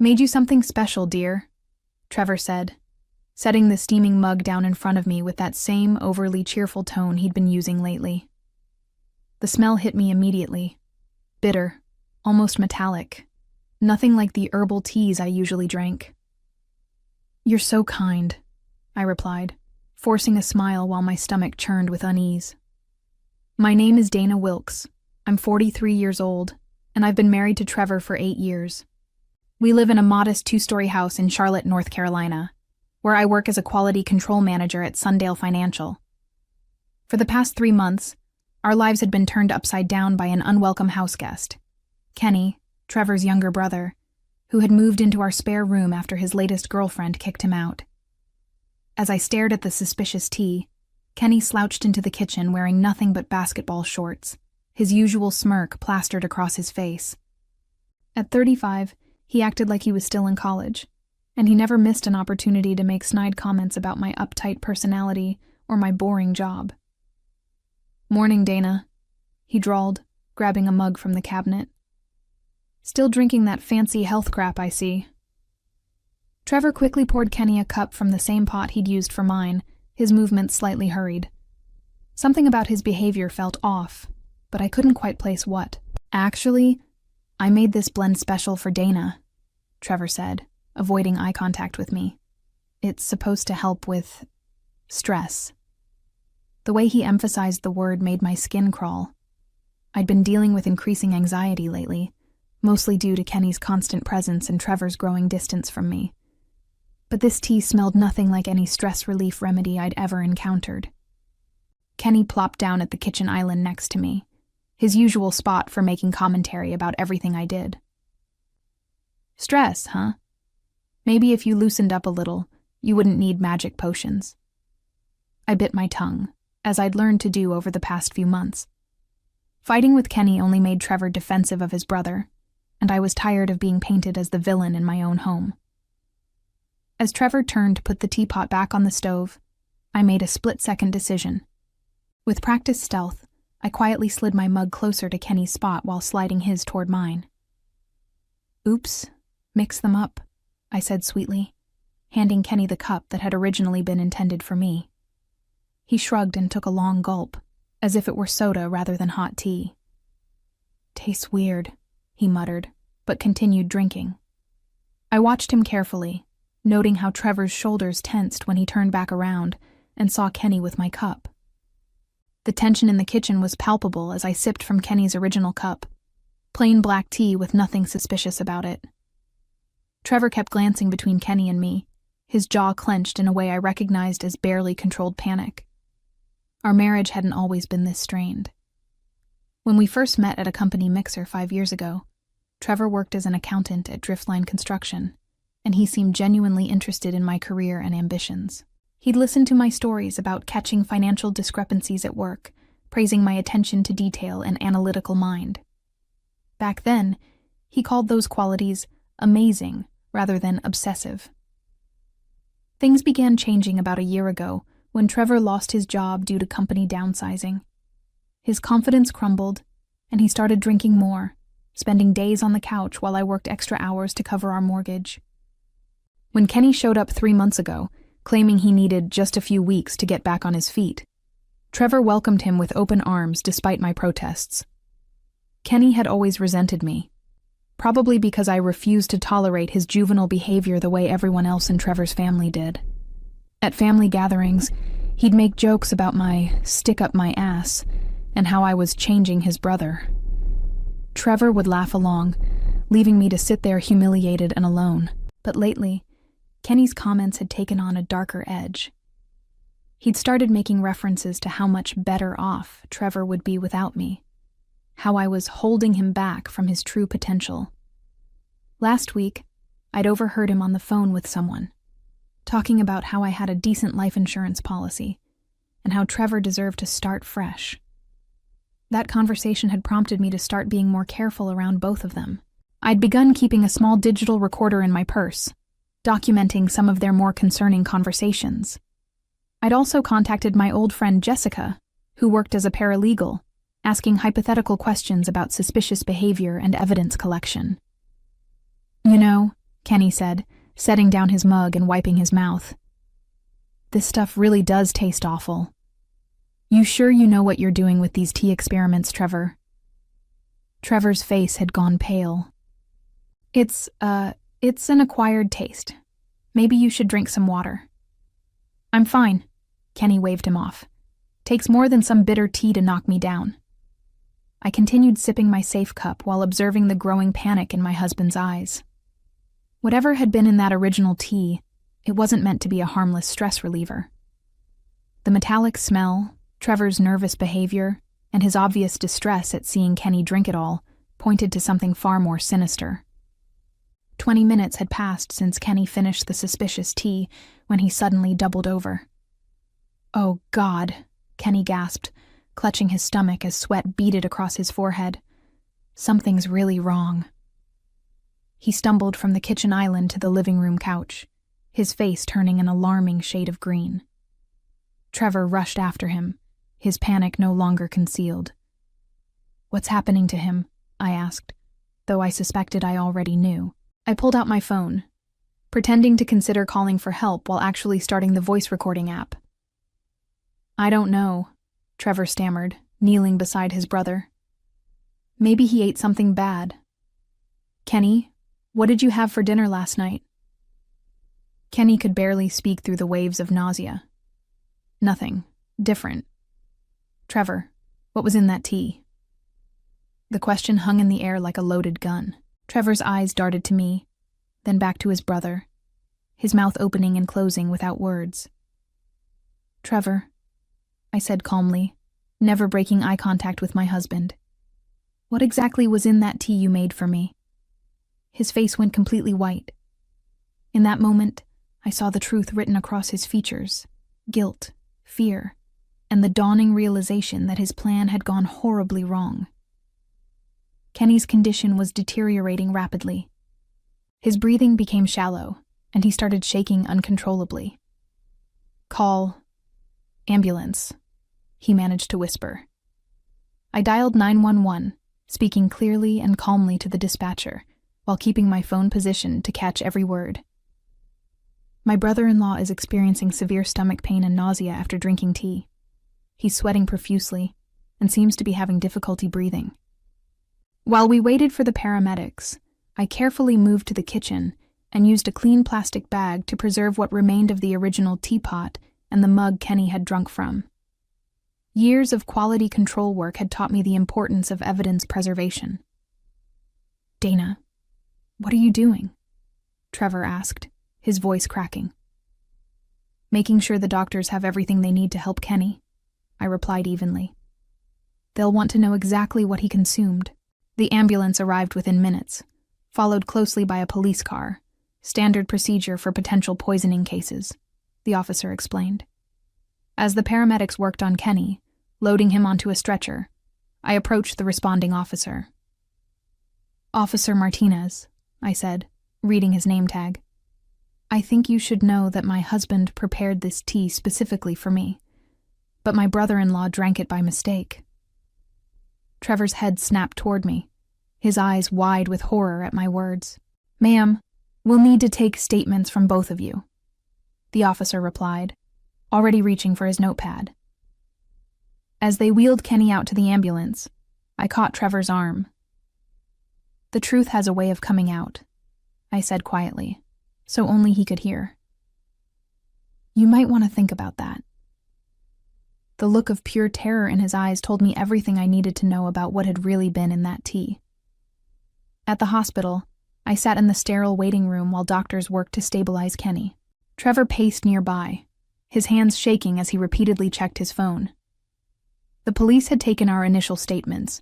"Made you something special, dear," Trevor said, setting the steaming mug down in front of me with that same overly cheerful tone he'd been using lately. The smell hit me immediately. Bitter, almost metallic. Nothing like the herbal teas I usually drank. "You're so kind," I replied, forcing a smile while my stomach churned with unease. "My name is Dana Wilkes. I'm 43 years old, and I've been married to Trevor for 8 years. We live in a modest 2-story house in Charlotte, North Carolina, where I work as a quality control manager at Sundale Financial. For the past 3 months, our lives had been turned upside down by an unwelcome house guest, Kenny, Trevor's younger brother, who had moved into our spare room after his latest girlfriend kicked him out. As I stared at the suspicious tea, Kenny slouched into the kitchen wearing nothing but basketball shorts, his usual smirk plastered across his face. At 35, he acted like he was still in college, and he never missed an opportunity to make snide comments about my uptight personality or my boring job. "Morning, Dana," he drawled, grabbing a mug from the cabinet. "Still drinking that fancy health crap, I see." Trevor quickly poured Kenny a cup from the same pot he'd used for mine, his movements slightly hurried. Something about his behavior felt off, but I couldn't quite place what. "Actually, I made this blend special for Dana," Trevor said, avoiding eye contact with me. "It's supposed to help with stress." The way he emphasized the word made my skin crawl. I'd been dealing with increasing anxiety lately, mostly due to Kenny's constant presence and Trevor's growing distance from me. But this tea smelled nothing like any stress relief remedy I'd ever encountered. Kenny plopped down at the kitchen island next to me, his usual spot for making commentary about everything I did. "Stress, huh? Maybe if you loosened up a little, you wouldn't need magic potions." I bit my tongue, as I'd learned to do over the past few months. Fighting with Kenny only made Trevor defensive of his brother, and I was tired of being painted as the villain in my own home. As Trevor turned to put the teapot back on the stove, I made a split-second decision. With practiced stealth, I quietly slid my mug closer to Kenny's spot while sliding his toward mine. "Oops, mix them up," I said sweetly, handing Kenny the cup that had originally been intended for me. He shrugged and took a long gulp, as if it were soda rather than hot tea. "Tastes weird," he muttered, but continued drinking. I watched him carefully, noting how Trevor's shoulders tensed when he turned back around and saw Kenny with my cup. The tension in the kitchen was palpable as I sipped from Kenny's original cup, plain black tea with nothing suspicious about it. Trevor kept glancing between Kenny and me, his jaw clenched in a way I recognized as barely controlled panic. Our marriage hadn't always been this strained. When we first met at a company mixer 5 years ago, Trevor worked as an accountant at Driftline Construction, and he seemed genuinely interested in my career and ambitions. He'd listened to my stories about catching financial discrepancies at work, praising my attention to detail and analytical mind. Back then, he called those qualities amazing rather than obsessive. Things began changing about a year ago when Trevor lost his job due to company downsizing. His confidence crumbled, and he started drinking more, spending days on the couch while I worked extra hours to cover our mortgage. When Kenny showed up 3 months ago, claiming he needed just a few weeks to get back on his feet, Trevor welcomed him with open arms despite my protests. Kenny had always resented me, probably because I refused to tolerate his juvenile behavior the way everyone else in Trevor's family did. At family gatherings, he'd make jokes about my stick up my ass and how I was changing his brother. Trevor would laugh along, leaving me to sit there humiliated and alone. But lately, Kenny's comments had taken on a darker edge. He'd started making references to how much better off Trevor would be without me, how I was holding him back from his true potential. Last week, I'd overheard him on the phone with someone, talking about how I had a decent life insurance policy, and how Trevor deserved to start fresh. That conversation had prompted me to start being more careful around both of them. I'd begun keeping a small digital recorder in my purse, documenting some of their more concerning conversations. I'd also contacted my old friend Jessica, who worked as a paralegal, asking hypothetical questions about suspicious behavior and evidence collection. "You know," Kenny said, setting down his mug and wiping his mouth. This stuff really does taste awful. You sure you know what you're doing with these tea experiments, Trevor? Trevor's face had gone pale. It's an acquired taste. Maybe you should drink some water. I'm fine, Kenny waved him off. Takes more than some bitter tea to knock me down. I continued sipping my safe cup while observing the growing panic in my husband's eyes. Whatever had been in that original tea, it wasn't meant to be a harmless stress reliever. The metallic smell, Trevor's nervous behavior, and his obvious distress at seeing Kenny drink it all pointed to something far more sinister. 20 minutes had passed since Kenny finished the suspicious tea when he suddenly doubled over. Oh, God, Kenny gasped, clutching his stomach as sweat beaded across his forehead. Something's really wrong. He stumbled from the kitchen island to the living room couch, his face turning an alarming shade of green. Trevor rushed after him, his panic no longer concealed. What's happening to him? I asked, though I suspected I already knew. I pulled out my phone, pretending to consider calling for help while actually starting the voice recording app. I don't know, Trevor stammered, kneeling beside his brother. Maybe he ate something bad. Kenny, what did you have for dinner last night? Kenny could barely speak through the waves of nausea. Nothing. Different. Trevor, what was in that tea? The question hung in the air like a loaded gun. Trevor's eyes darted to me, then back to his brother, his mouth opening and closing without words. Trevor, I said calmly, never breaking eye contact with my husband. What exactly was in that tea you made for me? His face went completely white. In that moment, I saw the truth written across his features, guilt, fear, and the dawning realization that his plan had gone horribly wrong. Kenny's condition was deteriorating rapidly. His breathing became shallow, and he started shaking uncontrollably. Call ambulance, he managed to whisper. I dialed 911, speaking clearly and calmly to the dispatcher, while keeping my phone positioned to catch every word. My brother-in-law is experiencing severe stomach pain and nausea after drinking tea. He's sweating profusely and seems to be having difficulty breathing. While we waited for the paramedics, I carefully moved to the kitchen and used a clean plastic bag to preserve what remained of the original teapot and the mug Kenny had drunk from. Years of quality control work had taught me the importance of evidence preservation. Dana, what are you doing? Trevor asked, his voice cracking. Making sure the doctors have everything they need to help Kenny, I replied evenly. They'll want to know exactly what he consumed. The ambulance arrived within minutes, followed closely by a police car, standard procedure for potential poisoning cases, the officer explained. As the paramedics worked on Kenny, loading him onto a stretcher, I approached the responding officer. Officer Martinez, I said, reading his name tag. I think you should know that my husband prepared this tea specifically for me, but my brother-in-law drank it by mistake. Trevor's head snapped toward me, his eyes wide with horror at my words. Ma'am, we'll need to take statements from both of you, the officer replied, already reaching for his notepad. As they wheeled Kenny out to the ambulance, I caught Trevor's arm. The truth has a way of coming out, I said quietly, so only he could hear. You might want to think about that. The look of pure terror in his eyes told me everything I needed to know about what had really been in that tea. At the hospital, I sat in the sterile waiting room while doctors worked to stabilize Kenny. Trevor paced nearby, his hands shaking as he repeatedly checked his phone. The police had taken our initial statements,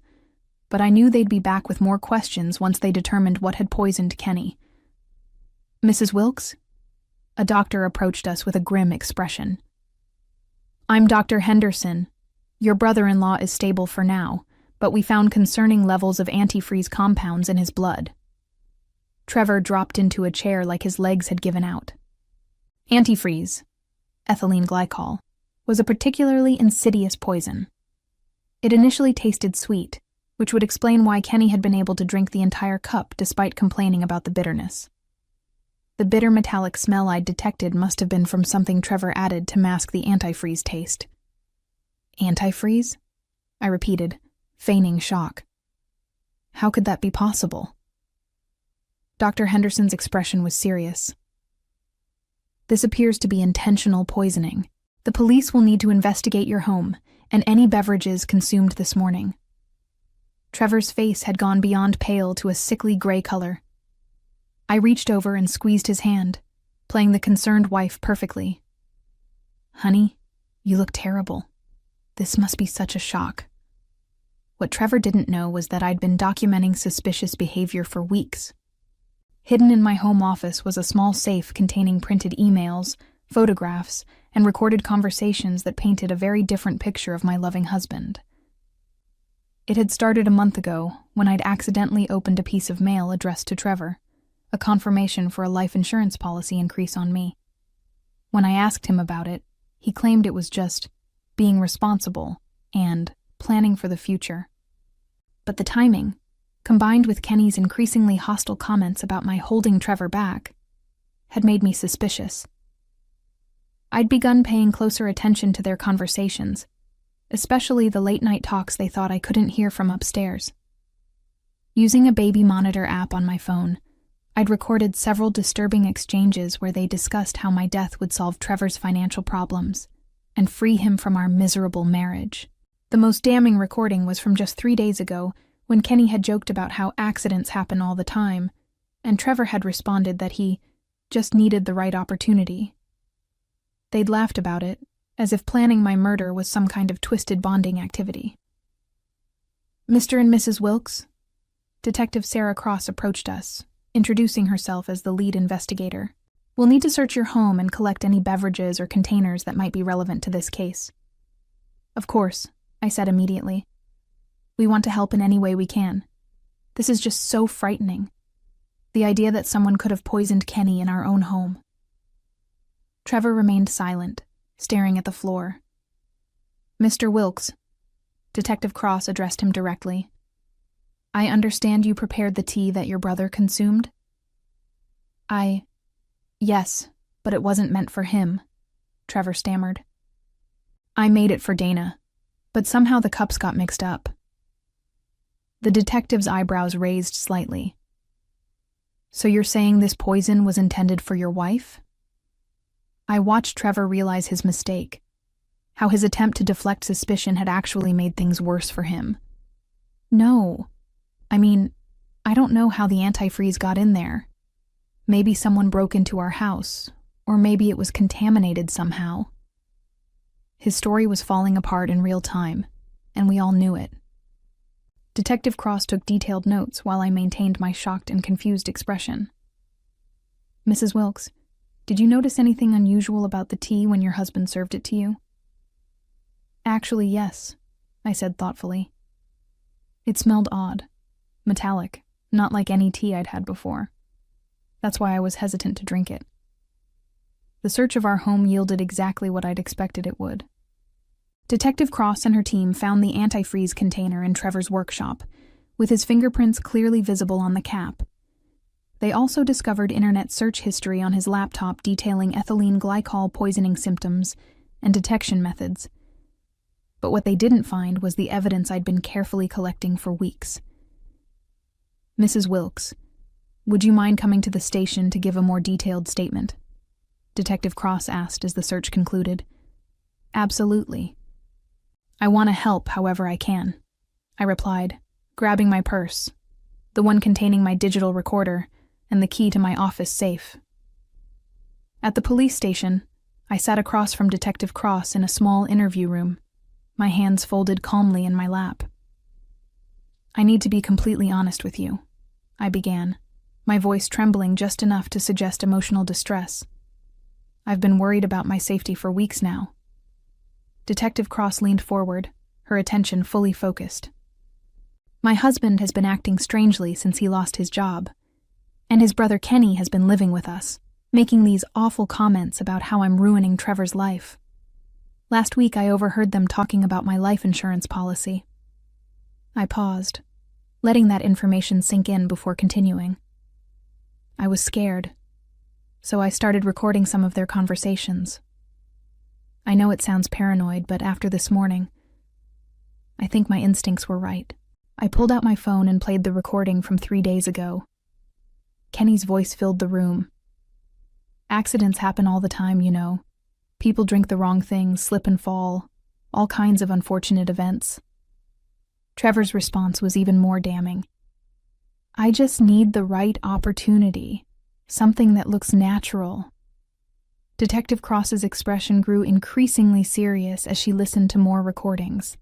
but I knew they'd be back with more questions once they determined what had poisoned Kenny. Mrs. Wilkes? A doctor approached us with a grim expression. I'm Dr. Henderson. Your brother-in-law is stable for now, but we found concerning levels of antifreeze compounds in his blood. Trevor dropped into a chair like his legs had given out. Antifreeze, ethylene glycol, was a particularly insidious poison. It initially tasted sweet, which would explain why Kenny had been able to drink the entire cup despite complaining about the bitterness. The bitter metallic smell I'd detected must have been from something Trevor added to mask the antifreeze taste. Antifreeze? I repeated, feigning shock. How could that be possible? Dr. Henderson's expression was serious. This appears to be intentional poisoning. The police will need to investigate your home and any beverages consumed this morning. Trevor's face had gone beyond pale to a sickly gray color. I reached over and squeezed his hand, playing the concerned wife perfectly. Honey, you look terrible. This must be such a shock. What Trevor didn't know was that I'd been documenting suspicious behavior for weeks. Hidden in my home office was a small safe containing printed emails, photographs, and recorded conversations that painted a very different picture of my loving husband. It had started a month ago when I'd accidentally opened a piece of mail addressed to Trevor, a confirmation for a life insurance policy increase on me. When I asked him about it, he claimed it was just being responsible and planning for the future. But the timing, combined with Kenny's increasingly hostile comments about my holding Trevor back, had made me suspicious. I'd begun paying closer attention to their conversations, especially the late-night talks they thought I couldn't hear from upstairs. Using a baby monitor app on my phone, I'd recorded several disturbing exchanges where they discussed how my death would solve Trevor's financial problems and free him from our miserable marriage. The most damning recording was from just 3 days ago, when Kenny had joked about how accidents happen all the time, and Trevor had responded that he just needed the right opportunity. They'd laughed about it, as if planning my murder was some kind of twisted bonding activity. Mr. and Mrs. Wilkes? Detective Sarah Cross approached us, introducing herself as the lead investigator. We'll need to search your home and collect any beverages or containers that might be relevant to this case. Of course, I said immediately. We want to help in any way we can. This is just so frightening. The idea that someone could have poisoned Kenny in our own home. Trevor remained silent, staring at the floor. Mr. Wilkes, Detective Cross addressed him directly. I understand you prepared the tea that your brother consumed? Yes, but it wasn't meant for him, Trevor stammered. I made it for Dana, but somehow the cups got mixed up. The detective's eyebrows raised slightly. So you're saying this poison was intended for your wife? I watched Trevor realize his mistake, how his attempt to deflect suspicion had actually made things worse for him. No. I don't know how the antifreeze got in there. Maybe someone broke into our house, or maybe it was contaminated somehow. His story was falling apart in real time, and we all knew it. Detective Cross took detailed notes while I maintained my shocked and confused expression. Mrs. Wilkes, did you notice anything unusual about the tea when your husband served it to you? Actually, yes, I said thoughtfully. It smelled odd, metallic, not like any tea I'd had before. That's why I was hesitant to drink it. The search of our home yielded exactly what I'd expected it would. Detective Cross and her team found the antifreeze container in Trevor's workshop, with his fingerprints clearly visible on the cap. They also discovered internet search history on his laptop detailing ethylene glycol poisoning symptoms and detection methods. But what they didn't find was the evidence I'd been carefully collecting for weeks. Mrs. Wilkes, would you mind coming to the station to give a more detailed statement? Detective Cross asked as the search concluded. Absolutely. I want to help however I can, I replied, grabbing my purse, the one containing my digital recorder and the key to my office safe. At the police station, I sat across from Detective Cross in a small interview room, my hands folded calmly in my lap. I need to be completely honest with you, I began, my voice trembling just enough to suggest emotional distress. I've been worried about my safety for weeks now. Detective Cross leaned forward, her attention fully focused. My husband has been acting strangely since he lost his job, and his brother Kenny has been living with us, making these awful comments about how I'm ruining Trevor's life. Last week I overheard them talking about my life insurance policy. I paused, letting that information sink in before continuing. I was scared. so I started recording some of their conversations. I know it sounds paranoid, but after this morning, I think my instincts were right. I pulled out my phone and played the recording from 3 days ago. Kenny's voice filled the room. Accidents happen all the time, you know. People drink the wrong things, slip and fall, all kinds of unfortunate events. Trevor's response was even more damning. I just need the right opportunity, something that looks natural. Detective Cross's expression grew increasingly serious as she listened to more recordings.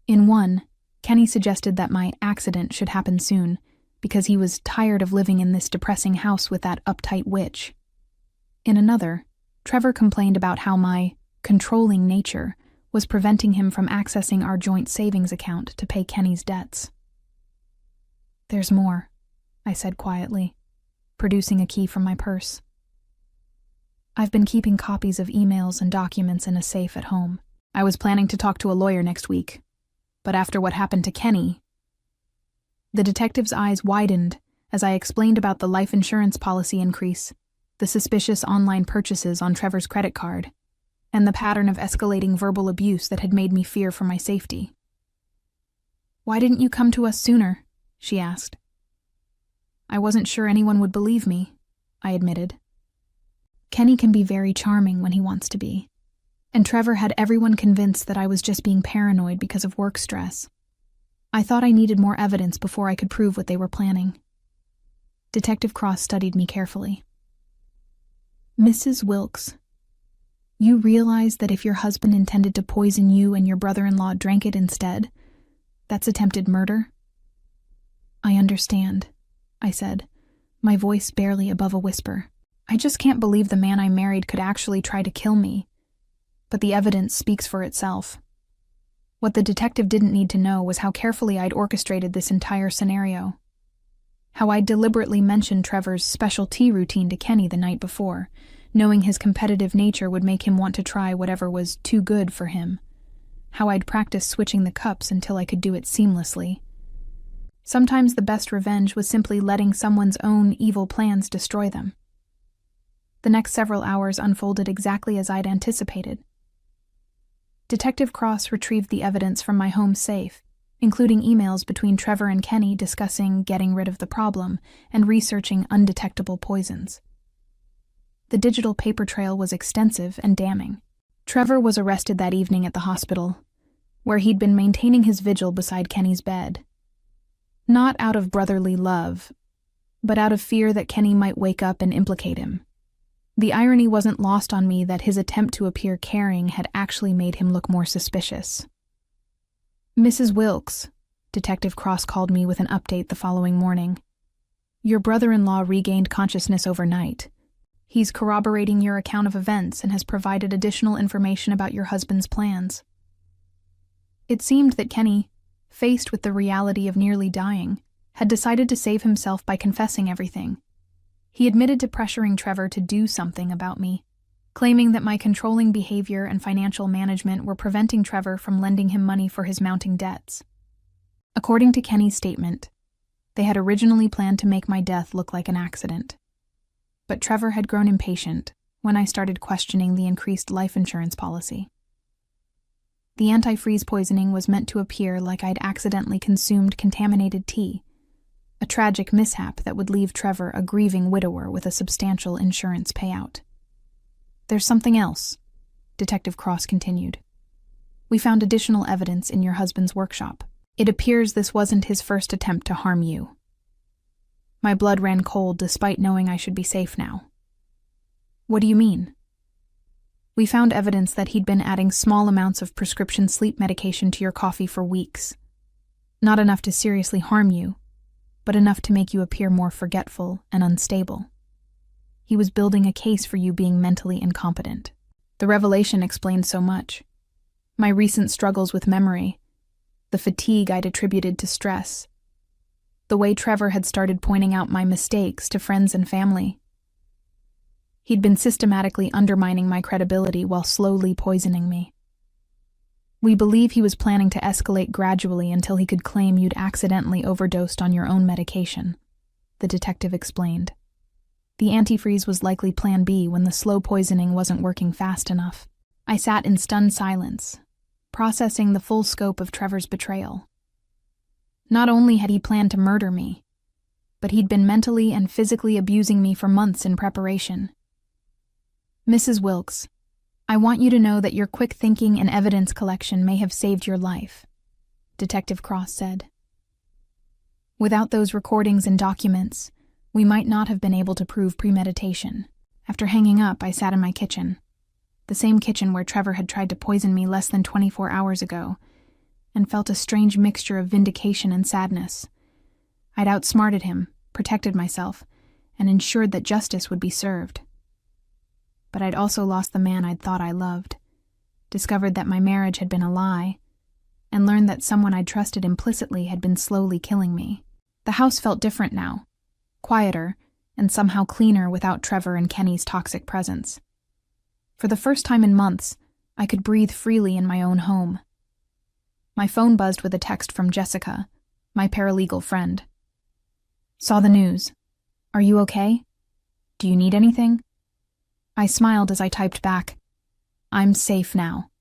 In one, Kenny suggested that my accident should happen soon, because he was tired of living in this depressing house with that uptight witch. In another, Trevor complained about how my controlling nature was preventing him from accessing our joint savings account to pay Kenny's debts. There's more, I said quietly, producing a key from my purse. I've been keeping copies of emails and documents in a safe at home. I was planning to talk to a lawyer next week, but after what happened to Kenny... The detective's eyes widened as I explained about the life insurance policy increase, the suspicious online purchases on Trevor's credit card, and the pattern of escalating verbal abuse that had made me fear for my safety. "Why didn't you come to us sooner?" she asked. "I wasn't sure anyone would believe me," I admitted. Kenny can be very charming when he wants to be, and Trevor had everyone convinced that I was just being paranoid because of work stress. I thought I needed more evidence before I could prove what they were planning. Detective Cross studied me carefully. "Mrs. Wilkes, you realize that if your husband intended to poison you and your brother-in-law drank it instead, that's attempted murder?" "I understand," I said, my voice barely above a whisper. "I just can't believe the man I married could actually try to kill me. But the evidence speaks for itself." What the detective didn't need to know was how carefully I'd orchestrated this entire scenario. How I'd deliberately mentioned Trevor's special tea routine to Kenny the night before, knowing his competitive nature would make him want to try whatever was too good for him. How I'd practiced switching the cups until I could do it seamlessly. Sometimes the best revenge was simply letting someone's own evil plans destroy them. The next several hours unfolded exactly as I'd anticipated. Detective Cross retrieved the evidence from my home safe, including emails between Trevor and Kenny discussing getting rid of the problem and researching undetectable poisons. The digital paper trail was extensive and damning. Trevor was arrested that evening at the hospital, where he'd been maintaining his vigil beside Kenny's bed. Not out of brotherly love, but out of fear that Kenny might wake up and implicate him. The irony wasn't lost on me that his attempt to appear caring had actually made him look more suspicious. "Mrs. Wilkes," Detective Cross called me with an update the following morning. "Your brother-in-law regained consciousness overnight. He's corroborating your account of events and has provided additional information about your husband's plans." It seemed that Kenny, faced with the reality of nearly dying, had decided to save himself by confessing everything. He admitted to pressuring Trevor to do something about me, claiming that my controlling behavior and financial management were preventing Trevor from lending him money for his mounting debts. According to Kenny's statement, they had originally planned to make my death look like an accident. But Trevor had grown impatient when I started questioning the increased life insurance policy. The antifreeze poisoning was meant to appear like I'd accidentally consumed contaminated tea, a tragic mishap that would leave Trevor a grieving widower with a substantial insurance payout. "There's something else," Detective Cross continued. "We found additional evidence in your husband's workshop. It appears this wasn't his first attempt to harm you." My blood ran cold despite knowing I should be safe now. "What do you mean?" "We found evidence that he'd been adding small amounts of prescription sleep medication to your coffee for weeks. Not enough to seriously harm you, but enough to make you appear more forgetful and unstable. He was building a case for you being mentally incompetent." The revelation explained so much. My recent struggles with memory, the fatigue I'd attributed to stress, the way Trevor had started pointing out my mistakes to friends and family. He'd been systematically undermining my credibility while slowly poisoning me. "We believe he was planning to escalate gradually until he could claim you'd accidentally overdosed on your own medication," the detective explained. The antifreeze was likely plan B when the slow poisoning wasn't working fast enough. I sat in stunned silence, processing the full scope of Trevor's betrayal. Not only had he planned to murder me, but he'd been mentally and physically abusing me for months in preparation. Mrs. Wilkes, I want you to know that your quick thinking and evidence collection may have saved your life, Detective Cross said. Without those recordings and documents, we might not have been able to prove premeditation. After hanging up, I sat in my kitchen, the same kitchen where Trevor had tried to poison me less than 24 hours ago, and felt a strange mixture of vindication and sadness. I'd outsmarted him, protected myself, and ensured that justice would be served. But I'd also lost the man I'd thought I loved, discovered that my marriage had been a lie, and learned that someone I'd trusted implicitly had been slowly killing me. The house felt different now, quieter, and somehow cleaner without Trevor and Kenny's toxic presence. For the first time in months, I could breathe freely in my own home. My phone buzzed with a text from Jessica, my paralegal friend. Saw the news. Are you okay? Do you need anything? I smiled as I typed back, I'm safe now,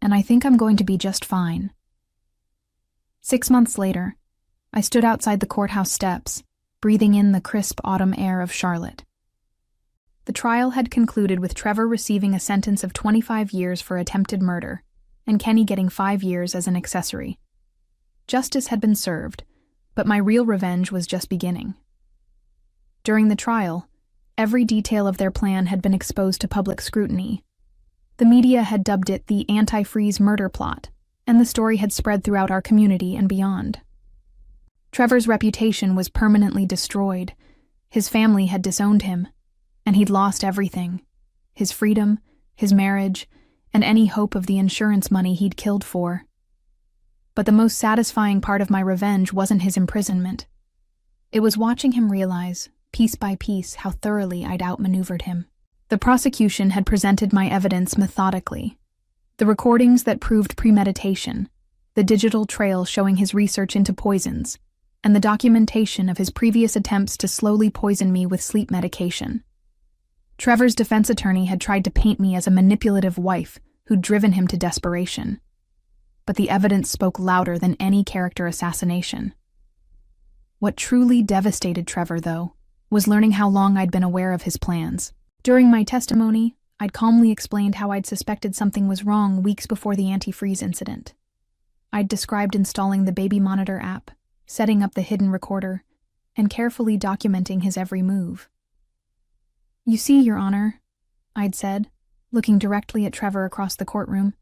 and I think I'm going to be just fine. 6 months later, I stood outside the courthouse steps, breathing in the crisp autumn air of Charlotte. The trial had concluded with Trevor receiving a sentence of 25 years for attempted murder, and Kenny getting 5 years as an accessory. Justice had been served, but my real revenge was just beginning. During the trial, every detail of their plan had been exposed to public scrutiny. The media had dubbed it the antifreeze murder plot, and the story had spread throughout our community and beyond. Trevor's reputation was permanently destroyed. His family had disowned him, and he'd lost everything: his freedom, his marriage, and any hope of the insurance money he'd killed for. But the most satisfying part of my revenge wasn't his imprisonment. It was watching him realize, piece by piece, how thoroughly I'd outmaneuvered him. The prosecution had presented my evidence methodically. The recordings that proved premeditation, the digital trail showing his research into poisons, and the documentation of his previous attempts to slowly poison me with sleep medication. Trevor's defense attorney had tried to paint me as a manipulative wife who'd driven him to desperation. But the evidence spoke louder than any character assassination. What truly devastated Trevor, though, was learning how long I'd been aware of his plans. During my testimony, I'd calmly explained how I'd suspected something was wrong weeks before the antifreeze incident. I'd described installing the baby monitor app, setting up the hidden recorder, and carefully documenting his every move. You see, Your Honor, I'd said, looking directly at Trevor across the courtroom,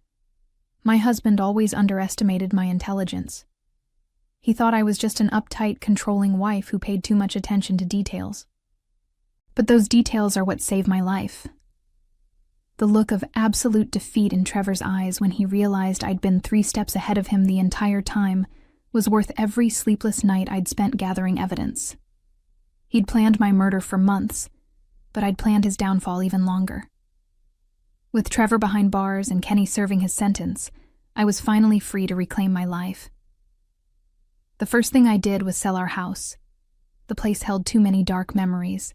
my husband always underestimated my intelligence. He thought I was just an uptight, controlling wife who paid too much attention to details. But those details are what saved my life. The look of absolute defeat in Trevor's eyes when he realized I'd been 3 steps ahead of him the entire time was worth every sleepless night I'd spent gathering evidence. He'd planned my murder for months, but I'd planned his downfall even longer. With Trevor behind bars and Kenny serving his sentence, I was finally free to reclaim my life. The first thing I did was sell our house. The place held too many dark memories,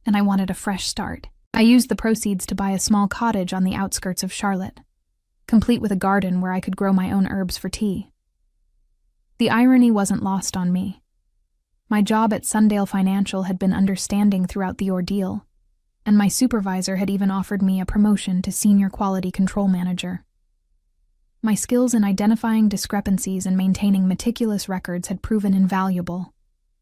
and I wanted a fresh start. I used the proceeds to buy a small cottage on the outskirts of Charlotte, complete with a garden where I could grow my own herbs for tea. The irony wasn't lost on me. My job at Sundale Financial had been understanding throughout the ordeal, and my supervisor had even offered me a promotion to Senior Quality Control Manager. My skills in identifying discrepancies and maintaining meticulous records had proven invaluable,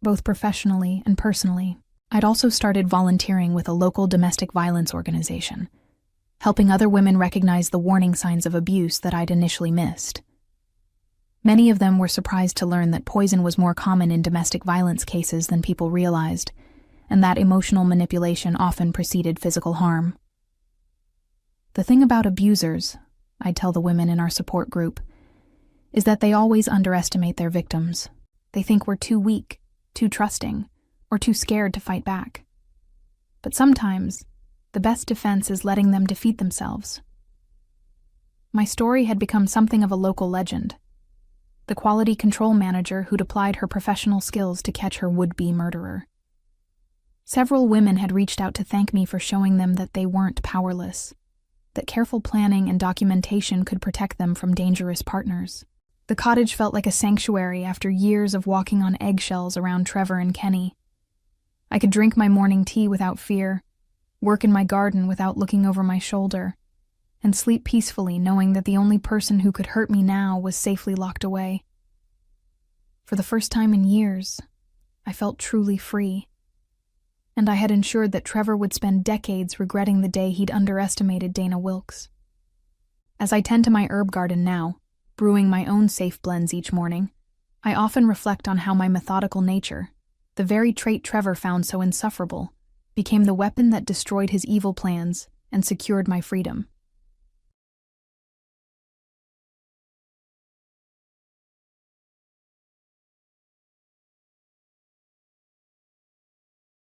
both professionally and personally. I'd also started volunteering with a local domestic violence organization, helping other women recognize the warning signs of abuse that I'd initially missed. Many of them were surprised to learn that poison was more common in domestic violence cases than people realized, and that emotional manipulation often preceded physical harm. The thing about abusers, I'd tell the women in our support group, is that they always underestimate their victims. They think we're too weak, too trusting, or too scared to fight back. But sometimes, the best defense is letting them defeat themselves. My story had become something of a local legend. The quality control manager who'd applied her professional skills to catch her would-be murderer. Several women had reached out to thank me for showing them that they weren't powerless, that careful planning and documentation could protect them from dangerous partners. The cottage felt like a sanctuary after years of walking on eggshells around Trevor and Kenny. I could drink my morning tea without fear, work in my garden without looking over my shoulder, and sleep peacefully knowing that the only person who could hurt me now was safely locked away. For the first time in years, I felt truly free. And I had ensured that Trevor would spend decades regretting the day he'd underestimated Dana Wilkes. As I tend to my herb garden now, brewing my own safe blends each morning, I often reflect on how my methodical nature, the very trait Trevor found so insufferable, became the weapon that destroyed his evil plans and secured my freedom.